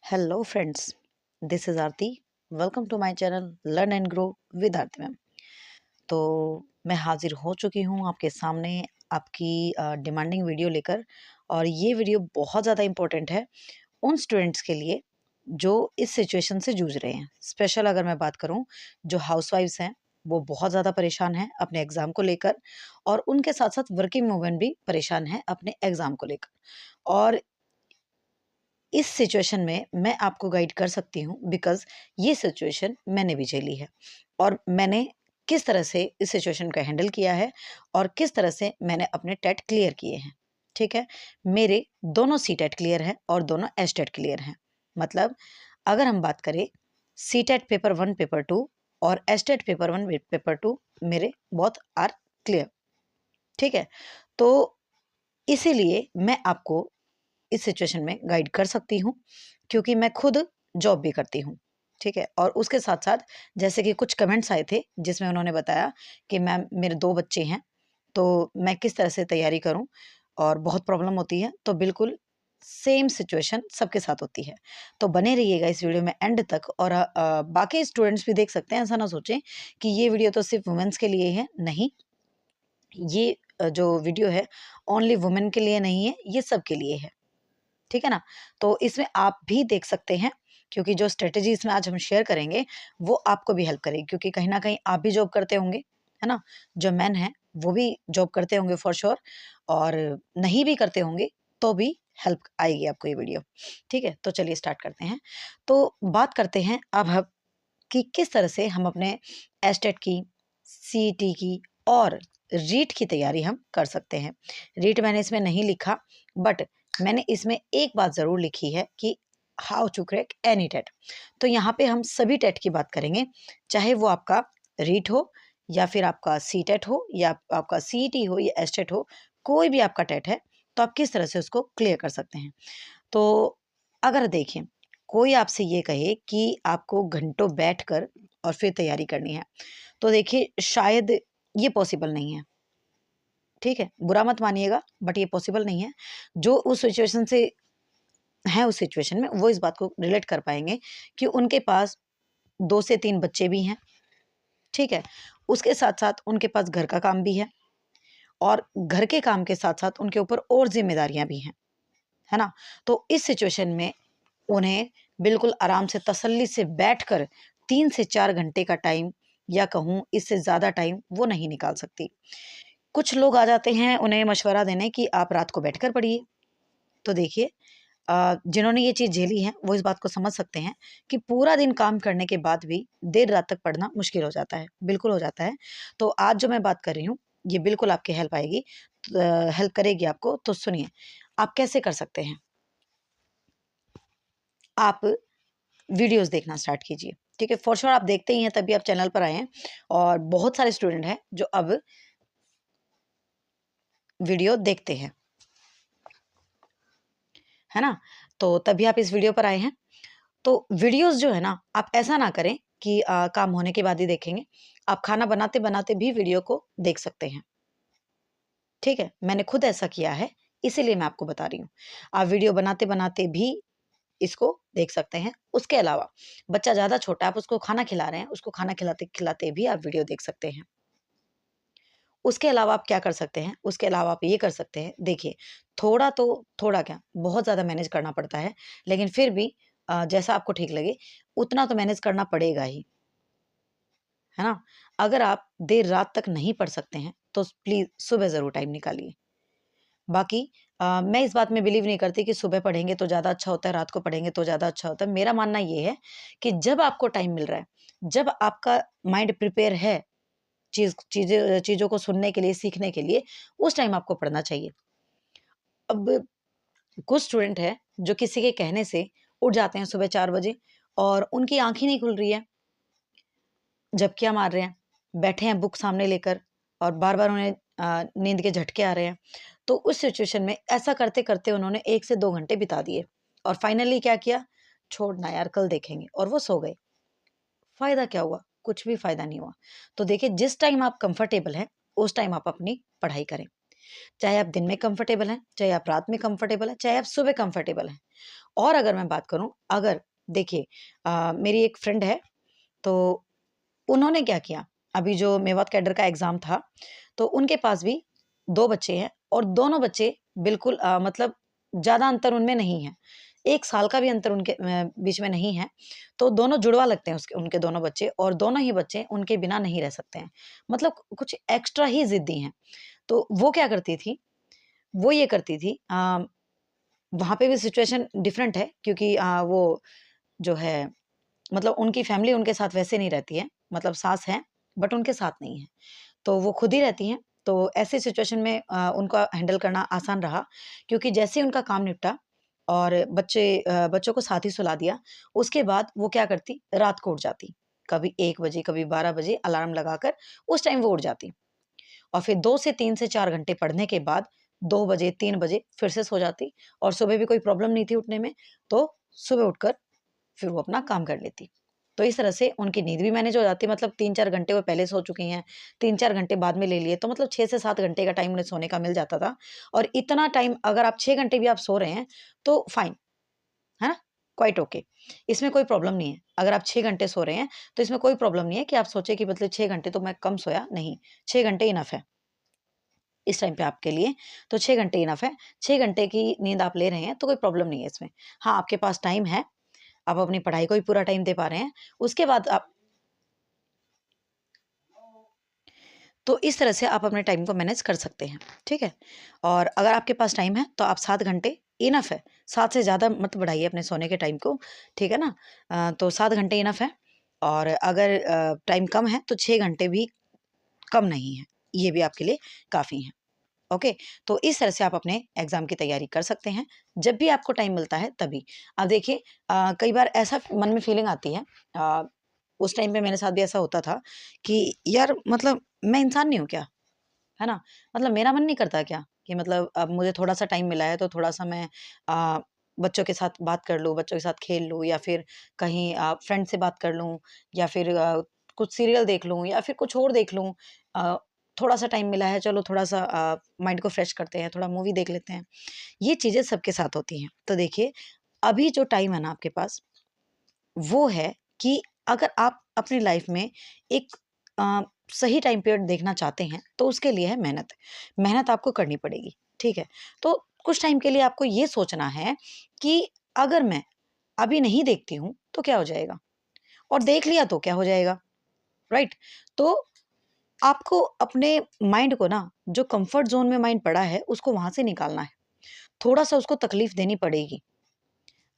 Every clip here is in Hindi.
Hello friends, this is Aarti. Welcome to my channel learn and grow with Aarti ma'am. तो मैं हाजिर हो चुकी हूँ आपके सामने आपकी डिमांडिंग वीडियो लेकर। और ये वीडियो बहुत ज़्यादा इम्पोर्टेंट है उन स्टूडेंट्स के लिए जो इस सिचुएशन से जूझ रहे हैं। स्पेशल अगर मैं बात करूँ, जो हाउसवाइफ्स हैं वो बहुत ज़्यादा परेशान हैं अपने एग्ज़ाम को लेकर, और उनके साथ साथ वर्किंग वूमेन भी परेशान हैं अपने एग्ज़ाम को लेकर। और इस सिचुएशन में मैं आपको गाइड कर सकती हूँ, बिकॉज़ ये सिचुएशन मैंने भी झेली है और मैंने किस तरह से इस सिचुएशन को हैंडल किया है और किस तरह से मैंने अपने टेट क्लियर किए हैं। ठीक है? मेरे दोनों सीटेट क्लियर हैं और दोनों एसटेट क्लियर हैं। मतलब अगर हम बात करें, सीटेट पेपर 1 पेपर 2 और एसटेट पेपर 1 पेपर 2 मेरे बोथ आर क्लियर। ठीक है? तो इसीलिए मैं आपको इस सिचुएशन में गाइड कर सकती हूँ, क्योंकि मैं खुद जॉब भी करती हूँ। ठीक है? और उसके साथ-साथ जैसे कि कुछ कमेंट्स आए थे जिसमें उन्होंने बताया कि मैम मेरे 2 बच्चे हैं, तो मैं किस तरह से तैयारी करूँ और बहुत प्रॉब्लम होती है। तो बिल्कुल सेम सिचुएशन सबके साथ होती है। तो बने रहिएगा इस वीडियो में एंड तक, और बाकी स्टूडेंट्स भी देख सकते हैं। ऐसा ना सोचें कि ये वीडियो तो सिर्फ़ वुमेन्स के लिए है, नहीं। ये जो वीडियो है ओनली वुमेन के लिए नहीं है, ये सबके लिए है। ठीक है ना? तो इसमें आप भी देख सकते हैं, क्योंकि जो स्ट्रैटेजी इसमें आज हम शेयर करेंगे वो आपको भी हेल्प करेगी, क्योंकि कहीं न कहीं आप भी जॉब करते होंगे, है ना? जो मेन हैं वो भी जॉब करते होंगे फॉर श्योर, और नहीं भी करते होंगे तो भी हेल्प आएगी आपको ये वीडियो। ठीक है? तो चलिए स्टार्ट करते हैं। तो बात करते हैं अब हम कि किस तरह से हम अपने एस्टेट की, सीईटी की और रीट की तैयारी हम कर सकते हैं। रीट मैंने इसमें नहीं लिखा, बट मैंने इसमें एक बात ज़रूर लिखी है कि how to crack any TET. तो यहाँ पे हम सभी टेट की बात करेंगे, चाहे वो आपका रीट हो या फिर आपका सी टेट हो या आपका सीईटी हो या एस्टेट हो, कोई भी आपका टेट है, तो आप किस तरह से उसको क्लियर कर सकते हैं। तो अगर देखें, कोई आपसे ये कहे कि आपको घंटों बैठकर और फिर तैयारी करनी है, तो देखिए शायद ये पॉसिबल नहीं है। ठीक है? बुरा मत मानिएगा, बट ये पॉसिबल नहीं है। जो उस सिचुएशन से हैं, उस सिचुएशन में वो इस बात को रिलेट कर पाएँगे कि उनके पास 2 से 3 बच्चे भी हैं। ठीक है? उसके साथ-साथ उनके पास घर का काम भी है, और घर के काम के साथ-साथ उनके ऊपर और ज़िम्मेदारियाँ भी हैं। है ना? तो इस सिचुएशन में उन्हें बिल्कुल आराम से तसल्ली से बैठकर 3 से 4 घंटे का टाइम, या कहूँ इससे ज़्यादा टाइम, वो नहीं निकाल सकती। कुछ लोग आ जाते हैं उन्हें मशवरा देने कि आप रात को बैठकर पढ़िए। तो देखिए, जिन्होंने ये चीज़ झेली है वो इस बात को समझ सकते हैं कि पूरा दिन काम करने के बाद भी देर रात तक पढ़ना मुश्किल हो जाता है। बिल्कुल हो जाता है। तो आज जो मैं बात कर रही हूँ, ये बिल्कुल आपकी हेल्प आएगी, हेल्प करेगी आपको। तो सुनिए, आप कैसे कर सकते हैं। आप वीडियोज़ देखना स्टार्ट कीजिए। ठीक है? फॉर श्योर आप देखते ही हैं, तभी आप चैनल पर आए हैं, और बहुत सारे स्टूडेंट हैं जो अब वीडियो देखते हैं। है ना? तो तभी आप इस वीडियो पर आए हैं। तो वीडियोज़ जो है ना, आप ऐसा ना करें कि काम होने के बाद ही देखेंगे। आप खाना बनाते-बनाते भी वीडियो को देख सकते हैं। ठीक है? मैंने खुद ऐसा किया है, इसीलिए मैं आपको बता रही हूँ। आप वीडियो बनाते-बनाते भी इसको देख सकते हैं। उसके अलावा बच्चा ज़्यादा छोटा है, आप उसको खाना खिला रहे हैं, उसको खाना खिलाते-खिलाते भी आप वीडियो देख सकते हैं। उसके अलावा आप क्या कर सकते हैं, उसके अलावा आप ये कर सकते हैं, देखिए, थोड़ा तो, थोड़ा क्या, बहुत ज़्यादा मैनेज करना पड़ता है, लेकिन फिर भी जैसा आपको ठीक लगे, उतना तो मैनेज करना पड़ेगा ही, है ना? अगर आप देर रात तक नहीं पढ़ सकते हैं, तो प्लीज़ सुबह ज़रूर टाइम निकालिए। बाकी मैं इस बात में बिलीव नहीं करती कि सुबह पढ़ेंगे तो ज़्यादा अच्छा होता है, रात को पढ़ेंगे तो ज़्यादा अच्छा होता है। मेरा मानना ये है कि जब आपको टाइम मिल रहा है, जब आपका माइंड प्रिपेयर है चीज़ों को सुनने के लिए, सीखने के लिए, उस टाइम आपको पढ़ना चाहिए। अब कुछ स्टूडेंट हैं जो किसी के कहने से उठ जाते हैं सुबह 4 बजे, और उनकी आँख ही नहीं खुल रही है, झपकियाँ मार रहे हैं, बैठे हैं बुक सामने लेकर, और बार-बार उन्हें नींद के झटके आ रहे हैं। तो उस सिचुएशन में ऐसा करते-करते उन्होंने 1 से 2 घंटे बिता दिए, और फाइनली क्या किया? छोड़ ना यार, कल देखेंगे, और वो सो गए। फ़ायदा क्या हुआ? कुछ भी फ़ायदा नहीं हुआ। तो देखिए, जिस टाइम आप कंफर्टेबल हैं, उस टाइम आप अपनी पढ़ाई करें। चाहे आप दिन में कंफर्टेबल हैं, चाहे आप रात में कंफर्टेबल हैं, चाहे आप सुबह कंफर्टेबल हैं। और अगर मैं बात करूँ, अगर देखिए मेरी एक फ्रेंड है, तो उन्होंने क्या किया, अभी जो मेवात कैडर का एग्ज़ाम था, तो उनके पास भी 2 बच्चे हैं और दोनों बच्चे बिल्कुल मतलब ज़्यादा अंतर उनमें नहीं है। 1 साल का भी अंतर उनके बीच में नहीं है। तो दोनों जुड़वा लगते हैं उसके उनके दोनों बच्चे, और दोनों ही बच्चे उनके बिना नहीं रह सकते हैं। मतलब कुछ एक्स्ट्रा ही ज़िद्दी हैं। तो वो क्या करती थी, वो ये करती थी वहाँ पे भी सिचुएशन डिफरेंट है, क्योंकि वो जो है मतलब उनकी फैमिली उनके साथ वैसे नहीं रहती है, मतलब सास हैं बट उनके साथ नहीं है, तो वो खुद ही रहती हैं। तो ऐसी सिचुएशन में उनका हैंडल करना आसान रहा, क्योंकि जैसे ही उनका काम निपटा और बच्चों को साथ ही सुला दिया, उसके बाद वो क्या करती, रात को उठ जाती, कभी 1 बजे, कभी 12 बजे अलार्म लगाकर उस टाइम वो उठ जाती, और फिर 2 से 3 से 4 घंटे पढ़ने के बाद 2 बजे, 3 बजे फिर से सो जाती, और सुबह भी कोई प्रॉब्लम नहीं थी उठने में, तो सुबह उठकर फिर वो अपना काम कर लेती। तो इस तरह से उनकी नींद भी मैनेज हो जाती है, मतलब 3-4 घंटे वो पहले सो चुकी हैं, 3-4 घंटे बाद में ले लिए, तो मतलब 6 से 7 घंटे का टाइम उन्हें सोने का मिल जाता था। और इतना टाइम अगर आप 6 घंटे भी आप सो रहे हैं, तो फाइन, है ना? Quite okay. इसमें कोई प्रॉब्लम नहीं है। अगर आप 6 घंटे सो रहे हैं, तो इसमें कोई प्रॉब्लम नहीं है कि आप सोचे कि मतलब 6 घंटे तो मैं कम सोया, नहीं, 6 घंटे इनफ है। इस टाइम पे आपके लिए, तो 6 घंटे इनफ है। 6 घंटे की नींद आप ले रहे हैं, तो कोई प्रॉब्लम नहीं है इसमें। हाँ, आपके पास टाइम है, आप अपनी पढ़ाई को भी पूरा टाइम दे पा रहे हैं, उसके बाद आप, तो इस तरह से आप अपने टाइम को मैनेज कर सकते हैं, ठीक है? और अगर आपके पास टाइम है, तो आप 7 घंटे इनफ है, 7 से ज़्यादा मत बढ़ाइए अपने सोने के टाइम को, ठीक है ना? तो 7 घंटे इनफ है, और अगर टाइम कम है, तो 6 घंटे भी कम नहीं है, ये भी आपके लिए काफ़ी हैं। ओके, तो इस तरह से आप अपने एग्ज़ाम की तैयारी कर सकते हैं, जब भी आपको टाइम मिलता है तभी। अब देखिए कई बार ऐसा मन में फीलिंग आती है, अ, उस टाइम पे मेरे साथ भी ऐसा होता था कि यार मतलब मैं इंसान नहीं हूँ क्या? है ना? मतलब मेरा मन नहीं करता क्या कि मतलब अब मुझे थोड़ा-सा टाइम मिला है, तो थोड़ा-सा मैं अ, बच्चों के साथ बात कर लूँ, बच्चों के साथ खेल लूँ, या फिर कहीं फ्रेंड से बात कर लूँ, या फिर कुछ सीरियल देख लूँ, या फिर कुछ और देख लूँ। अ, थोड़ा-सा टाइम मिला है, चलो थोड़ा-सा माइंड को फ्रेश करते हैं, थोड़ा मूवी देख लेते हैं। ये चीज़ें सबके साथ होती हैं। तो देखिए, अभी जो टाइम है ना आपके पास, वो है कि अगर आप अपनी लाइफ में एक अ, सही टाइम पीरियड देखना चाहते हैं, तो उसके लिए है मेहनत। मेहनत आपको करनी पड़ेगी, ठीक है? तो कुछ टाइम के लिए आपको ये सोचना है कि अगर मैं अभी नहीं देखती हूँ, तो क्या हो जाएगा? और देख लिया तो क्या हो जाएगा? राइट? तो आपको अपने माइंड को ना, जो कम्फर्ट ज़ोन में माइंड पड़ा है, उसको वहाँ से निकालना है। थोड़ा-सा उसको तकलीफ देनी पड़ेगी।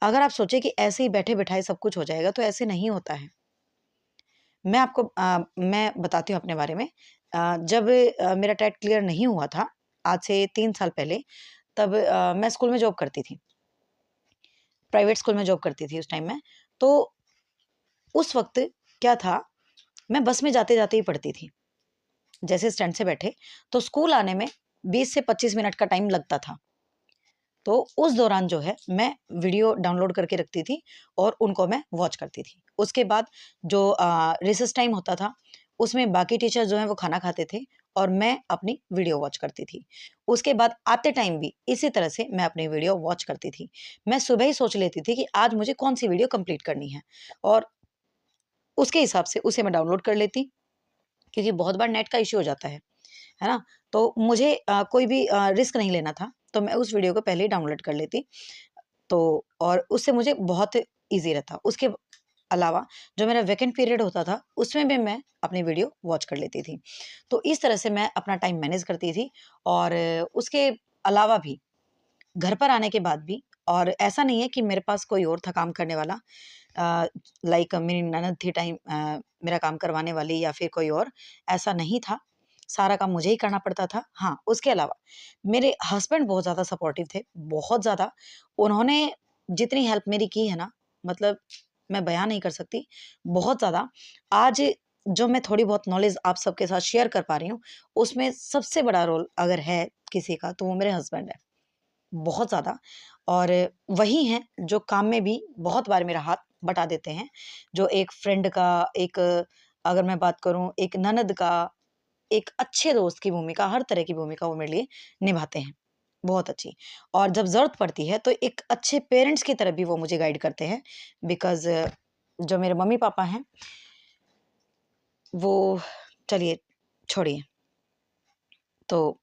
अगर आप सोचे कि ऐसे ही बैठे-बिठाए सब कुछ हो जाएगा, तो ऐसे नहीं होता है। मैं बताती हूँ अपने बारे में। जब मेरा टेट क्लियर नहीं हुआ था, आज से 3 साल पहले, तब मैं स्कूल में जॉब करती थी। प्राइवेट स्कूल में जॉब करती थी उस टाइम मैं। तो उस वक़्त क्या था, मैं बस में जाते-जाते ही पढ़ती थी। जैसे स्टैंड से बैठे, तो स्कूल आने में 20 से 25 मिनट का टाइम लगता था। तो उस दौरान जो है मैं वीडियो डाउनलोड करके रखती थी, और उनको मैं वॉच करती थी। उसके बाद जो रिसेस टाइम होता था, उसमें बाकी टीचर जो हैं वो खाना खाते थे, और मैं अपनी वीडियो वॉच करती थी। उसके बाद आते टाइम भी इसी तरह से मैं अपनी वीडियो वॉच करती थी। मैं सुबह ही सोच लेती थी कि आज मुझे कौन-सी वीडियो कंप्लीट करनी है, और उसके हिसाब से उसे मैं डाउनलोड कर लेती, क्योंकि बहुत बार नेट का इश्यू हो जाता है ना? तो मुझे कोई भी रिस्क नहीं लेना था, तो मैं उस वीडियो को पहले ही डाउनलोड कर लेती। तो और उससे मुझे बहुत ईज़ी रहता। उसके अलावा जो मेरा वेकेंट पीरियड होता था, उसमें भी मैं अपनी वीडियो वॉच कर लेती थी। तो इस तरह से मैं अपना टाइम मैनेज करती थी, और उसके अलावा भी घर पर आने के बाद भी, और ऐसा नहीं है कि मेरे पास कोई और था काम करने वाला, लाइक मेरी ननद थी मेरा काम करवाने वाली, या फिर कोई और, ऐसा नहीं था। सारा काम मुझे ही करना पड़ता था। हाँ, उसके अलावा मेरे हस्बैंड बहुत ज़्यादा सपोर्टिव थे, बहुत ज़्यादा। उन्होंने जितनी हेल्प मेरी की है ना, मतलब मैं बयाँ नहीं कर सकती, बहुत ज़्यादा। आज जो मैं थोड़ी बहुत नॉलेज आप सबके साथ शेयर कर पा रही हूँ, उसमें सबसे बड़ा रोल अगर है किसी का, तो वो मेरे हस्बैंड हैं। बहुत ज़्यादा। और वही हैं जो काम में भी बहुत बार मेरा हाथ बटा देते हैं। जो एक फ्रेंड का, एक अगर मैं बात करूँ, एक ननद का, एक अच्छे दोस्त की भूमिका, हर तरह की भूमिका वो मेरे लिए निभाते हैं। बहुत अच्छी। और जब ज़रूरत पड़ती है तो एक अच्छे पेरेंट्स की तरह भी वो मुझे गाइड करते हैं, बिकॉज़ जो मेरे मम्मी-पापा हैं, वो चलिए छोड़िए। तो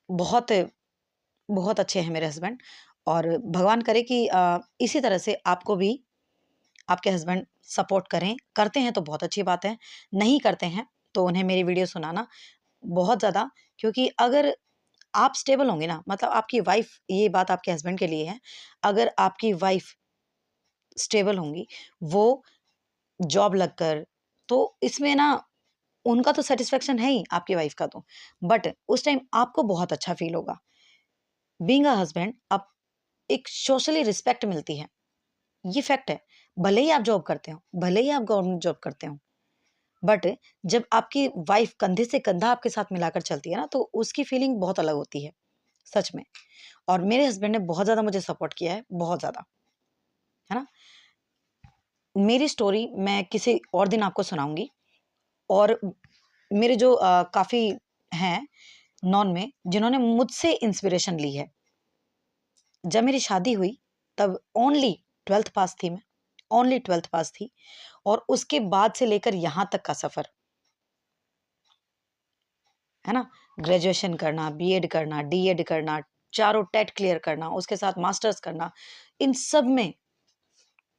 बहुत बहुत अच्छे हैं मेरे हस्बैंड, और भगवान करे कि इसी तरह से आपको भी आपके हस्बैंड सपोर्ट करें। करते हैं तो बहुत अच्छी बात है, नहीं करते हैं तो उन्हें मेरी वीडियो सुनाना बहुत ज़्यादा, क्योंकि अगर आप स्टेबल होंगे ना, मतलब आपकी वाइफ़, ये बात आपके हस्बैंड के लिए है, अगर आपकी वाइफ़ स्टेबल होंगी, वो जॉब लगकर, तो इसमें ना उनका तो सैटिस्फैक्शन है ही, आपकी वाइफ़ का तो, बट उस टाइम आपको बहुत अच्छा फ़ील होगा। बीइंग अ हस्बैंड, आप एक सोशली रिस्पेक्ट मिलती है, ये फैक्ट है। भले ही आप जॉब करते हो, भले ही आप गवर्नमेंट जॉब करते हो, बट जब आपकी वाइफ़ कंधे से कंधा आपके साथ मिलाकर चलती है ना, तो उसकी फीलिंग बहुत अलग होती है, सच में। और मेरे हस्बैंड ने बहुत ज़्यादा मुझे सपोर्ट किया है, बहुत ज़्यादा, है ना? मेरी स्टोरी मैं किसी और दिन आपको सुनाऊँगी, और मेरे जो काफ़ी हैं नॉन में, जिन्होंने मुझसे इंस्पिरेशन ली है। जब मेरी शादी हुई, तब ओनली 12th पास थी मैं, ओनली 12th पास थी, और उसके बाद से लेकर यहाँ तक का सफ़र, है ना? ग्रेजुएशन करना, बीएड करना, डीएड करना, चारों टेट क्लियर करना, उसके साथ मास्टर्स करना, इन सब में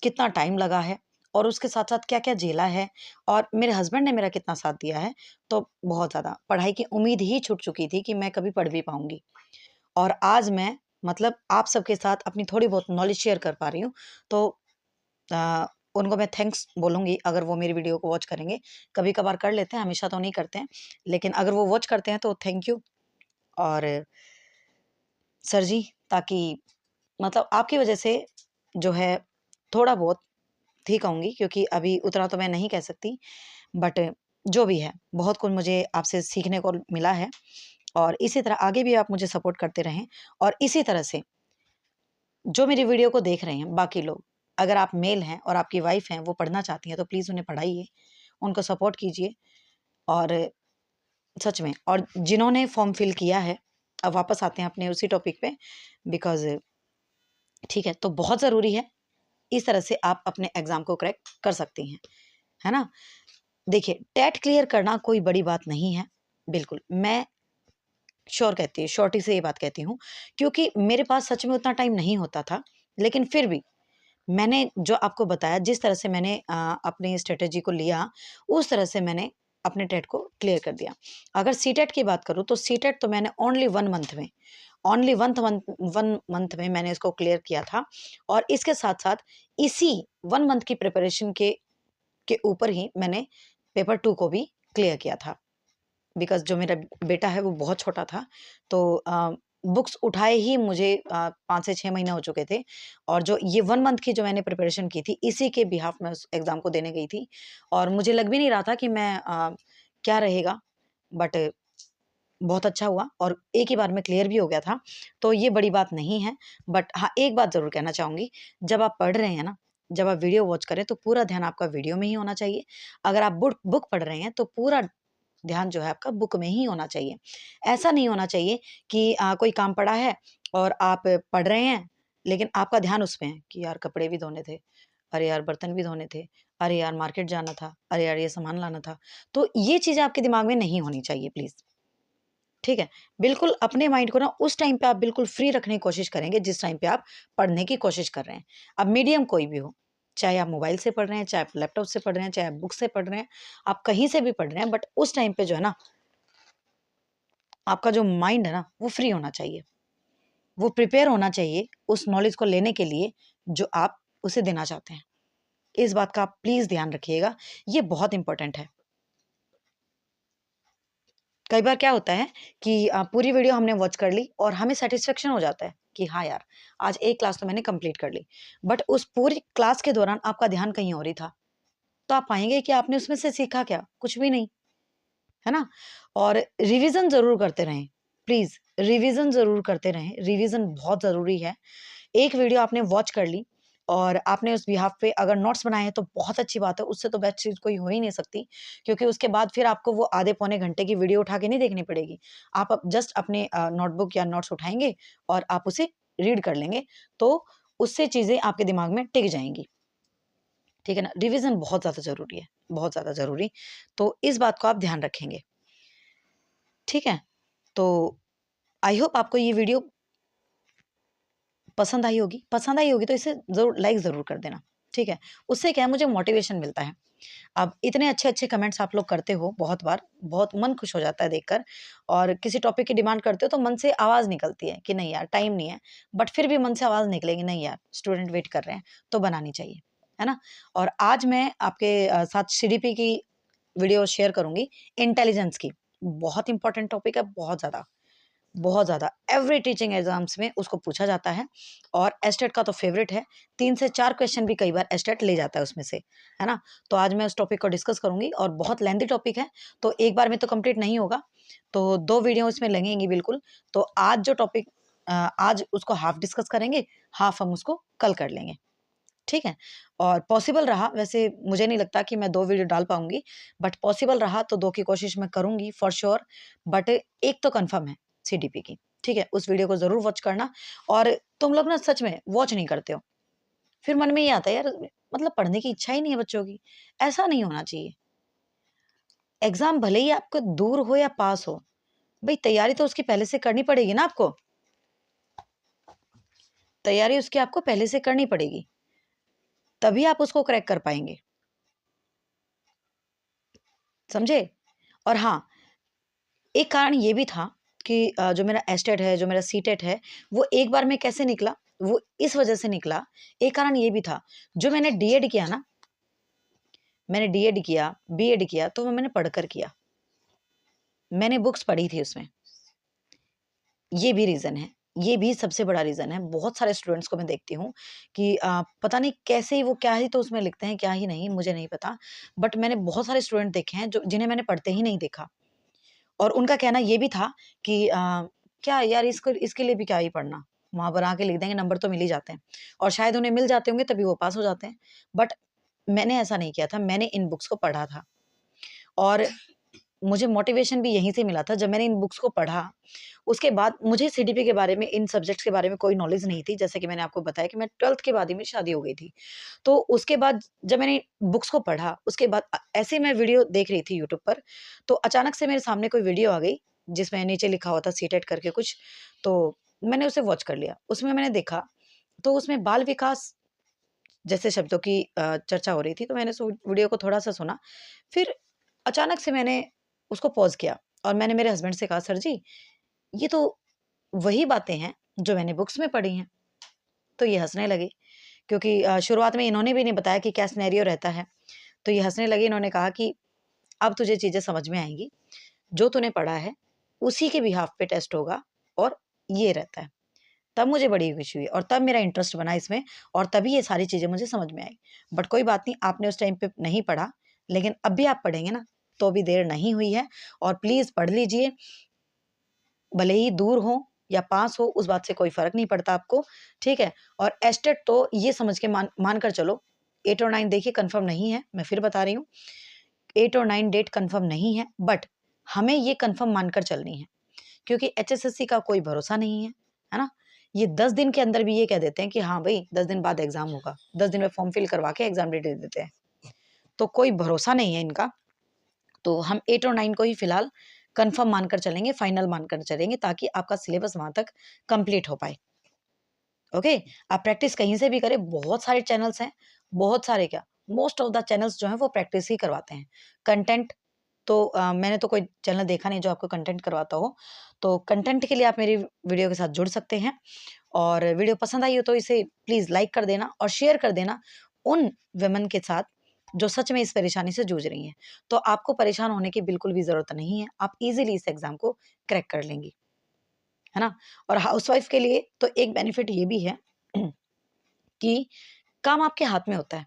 कितना टाइम लगा है, और उसके साथ-साथ क्या-क्या झेला है, और मेरे हस्बैंड ने मेरा कितना साथ दिया है, तो बहुत ज़्यादा। पढ़ाई की उम्मीद ही छूट चुकी थी कि मैं कभी पढ़ भी पाऊँगी। और आज मैं, मतलब आप सबके साथ अपनी थोड़ी बहुत नॉलेज शेयर कर पा रही हूँ, तो अ, उनको मैं थैंक्स बोलूँगी अगर वो मेरी वीडियो को वॉच करेंगे। कभी-कभार कर लेते हैं, हमेशा तो नहीं करते हैं, लेकिन अगर वो वॉच करते हैं तो थैंक यू। और सर जी, ताकि मतलब आपकी वजह से जो है थोड़ा बहुत ही कहूँगी, क्योंकि अभी उतना तो मैं नहीं कह सकती, बट जो भी है, बहुत कुछ मुझे आपसे सीखने को मिला है, और इसी तरह आगे भी आप मुझे सपोर्ट करते रहें। और इसी तरह से जो मेरी वीडियो को देख रहे हैं बाकी लोग, अगर आप मेल हैं और आपकी वाइफ़ हैं, वो पढ़ना चाहती हैं, तो प्लीज़ उन्हें पढ़ाइए, उनको सपोर्ट कीजिए। और सच में, और जिन्होंने फॉर्म फिल किया है, अब वापस आते हैं अपने उसी टॉपिक पे, बिकॉज़ ठीक है, तो बहुत ज़रूरी है, इस तरह से आप अपने एग्ज़ाम को क्रैक कर सकती हैं, है ना? देखिए, टेट क्लियर करना कोई बड़ी बात नहीं है, बिल्कुल। मैं शॉर्टी से ये बात कहती हूँ, क्योंकि मेरे पास सच में उतना टाइम नहीं होता था, लेकिन फिर भी मैंने जो आपको बताया, जिस तरह से मैंने अपनी स्ट्रैटेजी को लिया, उस तरह से मैंने अपने टेट को क्लियर कर दिया। अगर सीटेट की बात करूँ, तो सीटेट तो मैंने ओनली 1 मंथ में, ओनली 1 मंथ में मैंने इसको क्लियर किया था, और इसके साथ-साथ इसी 1 मंथ की प्रिपरेशन के ऊपर ही मैंने पेपर 2 को भी क्लियर किया था। बिकॉज़ जो मेरा बेटा है वो बहुत छोटा था, तो बुक्स उठाए ही मुझे 5 से 6 महीने हो चुके थे, और जो ये 1 मंथ की जो मैंने प्रिपरेशन की थी, इसी के बिहाफ़ में उस एग्ज़ाम को देने गई थी, और मुझे लग भी नहीं रहा था कि मैं क्या रहेगा, बट बहुत अच्छा हुआ, और एक ही बार में क्लियर भी हो गया था, तो ये बड़ी बात नहीं है। बट हाँ, एक बात ज़रूर कहना चाहूँगी, जब आप पढ़ रहे हैं ना, जब आप वीडियो वॉच करें, तो पूरा ध्यान आपका वीडियो में ही होना चाहिए। अगर आप बुक बुक पढ़ रहे हैं, तो पूरा ध्यान जो है आपका बुक में ही होना चाहिए। ऐसा नहीं होना चाहिए कि कोई काम पड़ा है और आप पढ़ रहे हैं, लेकिन आपका ध्यान उसमें है कि यार कपड़े भी धोने थे, अरे यार बर्तन भी धोने थे, अरे यार मार्केट जाना था, अरे यार ये सामान लाना था। तो ये चीज़ें आपके दिमाग में नहीं होनी चाहिए प्लीज़, ठीक है? बिल्कुल अपने माइंड को ना उस टाइम पे आप बिल्कुल फ्री रखने की कोशिश करेंगे जिस टाइम पे आप पढ़ने की कोशिश कर रहे हैं। अब मीडियम कोई भी हो, चाहे आप मोबाइल से पढ़ रहे हैं, चाहे आप लैपटॉप से पढ़ रहे हैं, चाहे आप बुक से पढ़ रहे हैं, आप कहीं से भी पढ़ रहे हैं, बट उस टाइम पे जो है ना, आपका जो माइंड है ना, वो फ्री होना चाहिए। वो प्रिपेयर होना चाहिए उस नॉलेज को लेने के लिए जो आप उसे देना चाहते हैं। इस बात का आप प्लीज़ ध्यान रखिएगा, ये बहुत इम्पोर्टेंट है। कई बार क्या होता है कि पूरी वीडियो हमने वॉच कर ली और हमें सैटिस्फैक्शन हो जाता है कि हाँ यार, आज एक क्लास तो मैंने कंप्लीट कर ली। बट उस पूरी क्लास के दौरान आपका ध्यान कहीं और ही था। तो आप पाएँगे कि आपने उसमें से सीखा क्या? कुछ भी नहीं, है ना? और रिविज़न ज़रूर करते रहें, प्लीज़ रिविज़न ज़रूर करते रहें, रिविज़न बहुत ज़रूरी है। एक वीडियो आपने वॉच कर ली, और आपने उस बिहाफ पे अगर नोट्स बनाए हैं तो बहुत अच्छी बात है, उससे तो बेस्ट चीज़ कोई हो ही नहीं सकती, क्योंकि उसके बाद फिर आपको वो आधे पौने घंटे की वीडियो उठा के नहीं देखनी पड़ेगी। आप जस्ट अपने नोटबुक या नोट्स उठाएंगे और आप उसे रीड कर लेंगे, तो उससे चीज़ें आपके दिमाग में टिक जाएंगी। ठीक है ना, रिवीजन बहुत ज़्यादा ज़रूरी है, बहुत ज़्यादा ज़रूरी। तो इस बात को आप ध्यान रखेंगे। ठीक है, तो आई होप आपको ये वीडियो पसंद आई होगी तो इसे ज़रूर लाइक ज़रूर कर देना। ठीक है, उससे क्या है, मुझे मोटिवेशन मिलता है। अब इतने अच्छे-अच्छे कमेंट्स आप लोग करते हो बहुत बार, बहुत मन खुश हो जाता है देखकर, और किसी टॉपिक की डिमांड करते हो तो मन से आवाज़ निकलती है कि नहीं यार टाइम नहीं है, बट फिर भी मन से आवाज़ निकलेगी, नहीं यार स्टूडेंट वेट कर रहे हैं, तो बनानी चाहिए, है ना? और आज मैं आपके साथ सीडीपी की वीडियो शेयर करूँगी, इंटेलिजेंस की। बहुत इंपॉर्टेंट टॉपिक है, बहुत ज़्यादा। बहुत ज़्यादा एवरी टीचिंग एग्जाम्स में उसको पूछा जाता है, और एस्टेट का तो फेवरेट है। 3 से 4 क्वेश्चन भी कई बार एस्टेट ले जाता है उसमें से, है ना? तो आज मैं उस टॉपिक को डिस्कस करूंगी, और बहुत लेंथी टॉपिक है, तो एक बार में तो कंप्लीट नहीं होगा, तो 2 वीडियो इसमें लगेंगी बिल्कुल। तो आज जो टॉपिक आज उसको हाफ डिस्कस करेंगे, हाफ हम उसको कल कर लेंगे। ठीक है, और पॉसिबल रहा, वैसे मुझे नहीं लगता कि मैं 2 वीडियो डाल पाऊंगी, बट पॉसिबल रहा तो 2 की कोशिश मैं करूंगी फॉर श्योर। बट एक तो कंफर्म है सीडीपी की। ठीक है, उस वीडियो को जरूर वॉच करना। और तुम लोग ना सच में वॉच नहीं करते हो, फिर मन में ये आता है यार, मतलब पढ़ने की इच्छा ही नहीं है बच्चों की। ऐसा नहीं होना चाहिए। एग्जाम भले ही आपको दूर हो या पास हो, भाई तैयारी तो उसकी पहले से करनी पड़ेगी ना आपको। तैयारी उसकी आपको पहले से करनी पड़ेगी, तभी आप उसको क्रैक कर पाएंगे। समझे? और हाँ, एक कारण ये भी था कि जो मेरा एस्टेट है, जो मेरा सीटेट है, वो एक बार में कैसे निकला, वो इस वजह से निकला। एक कारण ये भी था, जो मैंने डीएड किया ना, मैंने डीएड किया, बीएड किया, तो वो मैंने पढ़कर किया। मैंने बुक्स पढ़ी थी उसमें। ये भी रीज़न है, ये भी सबसे बड़ा रीज़न है। बहुत सारे स्टूडेंट्स को मैं देखती हूँ कि पता नहीं कैसे ही वो क्या ही तो उसमें लिखते हैं, क्या ही नहीं, मुझे नहीं पता। बट मैंने बहुत सारे स्टूडेंट देखे हैं जो जिन्हें मैंने पढ़ते ही नहीं देखा। और उनका कहना ये भी था कि क्या यार इसको इसके लिए भी क्या ही पढ़ना, वहाँ पर आके लिख देंगे, नंबर तो मिल ही जाते हैं, और शायद उन्हें मिल जाते होंगे तभी वो पास हो जाते हैं। बट मैंने ऐसा नहीं किया था, मैंने इन बुक्स को पढ़ा था, और मुझे मोटिवेशन भी यहीं से मिला था जब मैंने इन बुक्स को पढ़ा। उसके बाद मुझे सीडीपी के बारे में, इन सब्जेक्ट्स के बारे में कोई नॉलेज नहीं थी। जैसे कि मैंने आपको बताया कि मैं 12th के बाद ही मेरी शादी हो गई थी। तो उसके बाद जब मैंने बुक्स को पढ़ा, उसके बाद ऐसे ही मैं वीडियो देख रही थी यूट्यूब पर, तो अचानक से मेरे सामने कोई वीडियो आ गई, जिसमें नीचे लिखा हुआ था सीटेट करके कुछ, तो मैंने उसे वॉच कर लिया। उसमें मैंने देखा, तो उसमें बाल विकास जैसे शब्दों की चर्चा हो रही थी, तो मैंने उस वीडियो को थोड़ा-सा सुना। फिर अचानक से मैंने उसको पॉज़ किया, और मैंने मेरे हस्बैंड से कहा, "सर जी, ये तो वही बातें हैं जो मैंने बुक्स में पढ़ी हैं।" तो ये हँसने लगे, क्योंकि शुरुआत में इन्होंने भी नहीं बताया कि क्या सिनेरियो रहता है। तो ये हँसने लगे, इन्होंने कहा कि अब तुझे चीज़ें समझ में आएँगी, जो तूने पढ़ा है उसी के बिहाफ़ पे टेस्ट होगा, और ये रहता है। तब मुझे बड़ी खुशी हुई, और तब मेरा इंटरेस्ट बना इसमें, और तभी ये सारी चीज़ें मुझे समझ में आई। बट कोई बात नहीं, आपने उस टाइम पे नहीं पढ़ा, लेकिन अब भी आप पढ़ेंगे ना, तो अभी देर नहीं हुई है, और प्लीज़ पढ़ लीजिए। भले ही दूर हो या पास हो, उस बात से कोई फ़र्क नहीं पड़ता आपको, ठीक है? और एस्टेट तो ये समझ के मान कर चलो, 8 और 9 देखिए कन्फर्म नहीं है, मैं फिर बता रही हूँ, 8 और 9 डेट कन्फर्म नहीं है, बट हमें ये कन्फर्म मानकर चलनी है, क्योंकि एचएसएससी का कोई भरोसा नहीं है ना? ये 10 दिन के अंदर भी ये कह देते हैं कि हाँ भई, 10 दिन बाद एग्ज़ाम होगा, 10 दिन में फॉर्म फिल करवा के एग्ज़ाम डेट दे देते हैं। तो कोई भरोसा नहीं है इनका, तो हम 8 और 9 को ही फिलहाल कन्फर्म मानकर चलेंगे, फाइनल मानकर चलेंगे, ताकि आपका सिलेबस वहाँ तक कंप्लीट हो पाए। ओके? आप प्रैक्टिस कहीं से भी करें, बहुत सारे चैनल्स हैं, बहुत सारे क्या, मोस्ट ऑफ द चैनल्स जो हैं वो प्रैक्टिस ही करवाते हैं। कंटेंट तो मैंने तो कोई चैनल देखा नहीं जो आपको कंटेंट करवाता हो। तो कंटेंट के लिए आप मेरी वीडियो के साथ जुड़ सकते हैं, और वीडियो पसंद आई हो तो इसे प्लीज़ लाइक कर देना और शेयर कर देना उन वुमेन के साथ जो सच में इस परेशानी से जूझ रही हैं। तो आपको परेशान होने की बिल्कुल भी ज़रूरत नहीं है, आप ईज़िली इस एग्ज़ाम को क्रैक कर लेंगी, है ना? और हाउसवाइफ़ के लिए तो एक बेनिफिट ये भी है कि काम आपके हाथ में होता है।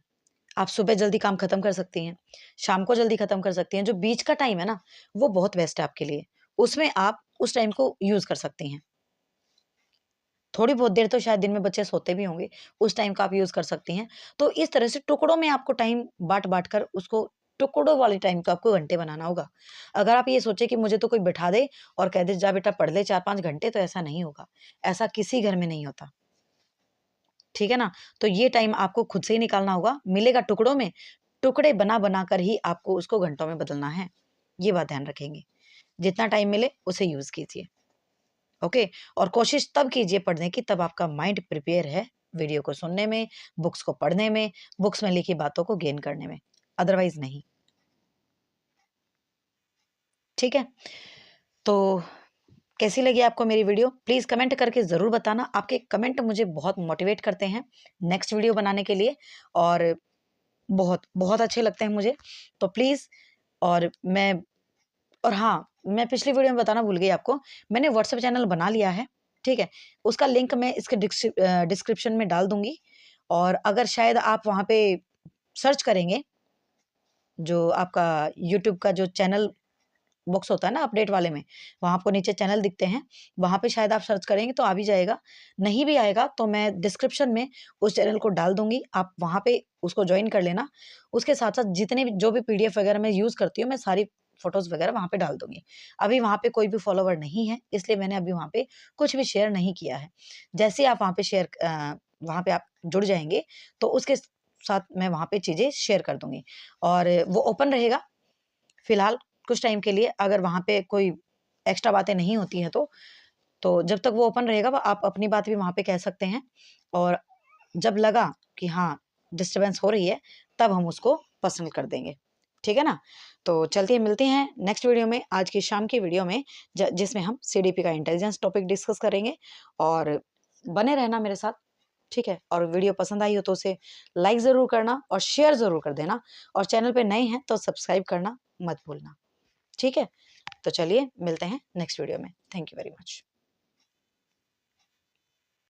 आप सुबह जल्दी काम खत्म कर सकती हैं, शाम को जल्दी खत्म कर सकती हैं। जो बीच का टाइम है ना, वो बहुत बेस्ट है आपके लिए। उसमें आप उस टाइम को यूज़ कर सकती हैं। थोड़ी बहुत देर तो शायद दिन में बच्चे सोते भी होंगे, उस टाइम का आप यूज़ कर सकती हैं। तो इस तरह से टुकड़ों में आपको टाइम बाँट-बाँट कर उसको टुकड़ों वाले टाइम को आपको घंटे बनाना होगा। अगर आप ये सोचे कि मुझे तो कोई बिठा दे और कह दे जा बेटा पढ़ ले 4-5 घंटे, तो ऐसा नहीं होगा। ऐसा किसी घर में नहीं होता। ठीक है ना? तो ये टाइम आपको खुद से ही निकालना होगा, मिलेगा टुकड़ों में, टुकड़े बना-बना कर ही आपको उसको घंटों में बदलना है। ये बात ध्यान रखेंगे। जितना टाइम मिले उसे यूज़ कीजिए। ओके? और कोशिश तब कीजिए पढ़ने की, तब आपका माइंड प्रिपेयर है वीडियो को सुनने में, बुक्स को पढ़ने में, बुक्स में लिखी बातों को गेन करने में, अदरवाइज़ नहीं। ठीक है? तो कैसी लगी आपको मेरी वीडियो? प्लीज़ कमेंट करके ज़रूर बताना। आपके कमेंट मुझे बहुत मोटिवेट करते हैं नेक्स्ट वीडियो बनाने के लिए, और बहुत, बहुत अच्छे लगते हैं मुझे। तो प्लीज़, और मैं और हाँ, मैं पिछली वीडियो में बताना भूल गई आपको, मैंने व्हाट्सएप चैनल बना लिया है, ठीक है? उसका लिंक मैं इसके डिस्क्रिप्शन में डाल दूँगी, और अगर शायद आप वहाँ पे सर्च करेंगे, जो आपका यूट्यूब का जो चैनल बॉक्स होता है ना अपडेट वाले में, वहाँ आपको नीचे चैनल दिखते हैं, वहाँ पे शायद आप सर्च करेंगे तो आ भी जाएगा। नहीं भी आएगा तो मैं डिस्क्रिप्शन में उस चैनल को डाल दूँगी, आप वहाँ पे उसको जॉइन कर लेना। उसके साथ-साथ जितने भी जो भी पीडीएफ वगैरह मैं यूज़ करती हूँ, मैं सारी फ़ोटोज़ वगैरह वहाँ पे डाल दूँगी। अभी वहाँ पे कोई भी फॉलोवर नहीं है, इसलिए मैंने अभी वहाँ पे कुछ भी शेयर नहीं किया है। जैसे ही आप वहाँ पे आप जुड़ जाएँगे, तो उसके साथ मैं वहाँ पे चीज़ें शेयर कर दूँगी, और वो ओपन रहेगा फिलहाल कुछ टाइम के लिए। अगर वहाँ पे कोई एक्स्ट्रा बातें नहीं होती हैं तो जब तक वो ओपन रहेगा, आप अपनी बात भी वहाँ पे कह सकते हैं, और जब लगा कि हाँ, डिस्टर्बेंस हो रही है, तब हम उसको पर्सनल कर देंगे। ठीक है ना? तो चलते मिलते हैं नेक्स्ट वीडियो में, आज की शाम की वीडियो में, जिसमें हम सीडीपी का इंटेलिजेंस टॉपिक डिस्कस करेंगे, और बने रहना मेरे साथ, ठीक है? और वीडियो पसंद आई हो तो उसे लाइक ज़रूर करना और शेयर ज़रूर कर देना, और चैनल पे नए हैं तो सब्सक्राइब करना मत भूलना। ठीक है? तो चलिए मिलते हैं नेक्स्ट वीडियो में। Thank you very much.